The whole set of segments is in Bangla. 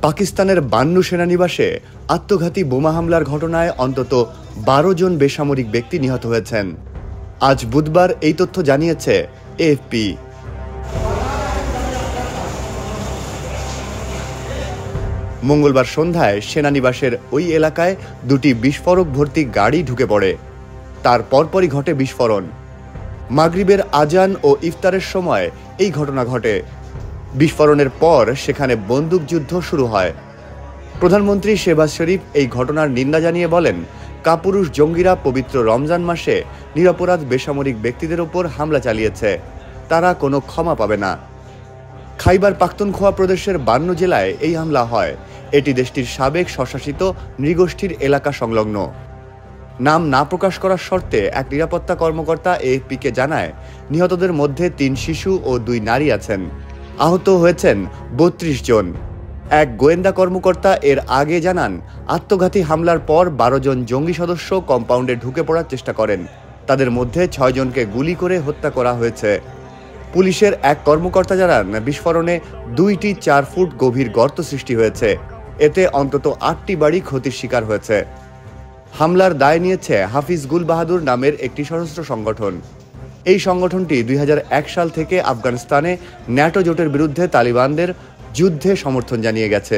পাকিস্তানের বান্নু সেনানিবাসে আত্মঘাতী বোমা হামলার ঘটনায় অন্তত ১২ জন বেসামরিক ব্যক্তি নিহত হয়েছেন। আজ বুধবার এই তথ্য জানিয়েছে এএফপি। মঙ্গলবার সন্ধ্যায় সেনানিবাসের ওই এলাকায় দুটি বিস্ফোরক ভর্তি গাড়ি ঢুকে পড়ে। তার পরপরই ঘটে বিস্ফোরণ। মাগরিবের আজান ও ইফতারের সময় এই ঘটনা ঘটে। বিস্ফোরণের পর সেখানে বন্দুকযুদ্ধ শুরু হয়। প্রধানমন্ত্রী শেহবাজ শরীফ এই ঘটনার নিন্দা জানিয়ে বলেন, কাপুরুষ জঙ্গিরা পবিত্র রমজান মাসে নিরপরাধ বেসামরিক ব্যক্তিদের ওপর হামলা চালিয়েছে, তারা কোনো ক্ষমা পাবে না। খাইবার পাখতুনখোয়া প্রদেশের বান্নু জেলায় এই হামলা হয়। এটি দেশটির সাবেক স্বশাসিত নৃগোষ্ঠীর এলাকা সংলগ্ন। নাম না প্রকাশ করার শর্তে এক নিরাপত্তা কর্মকর্তা এএফপিকে জানায়, নিহতদের মধ্যে ৩ শিশু ও ২ নারী আছেন। আহত হয়েছেন ৩২ জন। এক গোয়েন্দা কর্মকর্তা এর আগে জানান, আত্মঘাতী হামলার পর ১২ জন জঙ্গি সদস্য কম্পাউন্ডে ঢুকে পড়ার চেষ্টা করেন। তাদের মধ্যে ৬ জনকে গুলি করে হত্যা করা হয়েছে। পুলিশের এক কর্মকর্তা জানান, বিস্ফোরণে ২টি ৪ ফুট গভীর গর্ত সৃষ্টি হয়েছে। এতে অন্তত ৮টি বাড়ি ক্ষতির শিকার হয়েছে। হামলার দায় নিয়েছে হাফিজ গুল বাহাদুর নামের একটি সশস্ত্র সংগঠন। এই সংগঠনটি ২০০১ সাল থেকে আফগানিস্তানে ন্যাটো জোটের বিরুদ্ধে তালিবানদের যুদ্ধে সমর্থন জানিয়ে গেছে।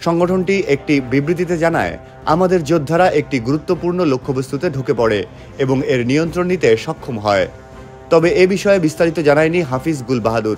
সংগঠনটি একটি বিবৃতিতে জানায়, আমাদের যোদ্ধারা একটি গুরুত্বপূর্ণ লক্ষ্যবস্তুতে ঢুকে পড়ে এবং এর নিয়ন্ত্রণ নিতে সক্ষম হয়। তবে এ বিষয়ে বিস্তারিত জানায়নি হাফিজ গুল বাহাদুর।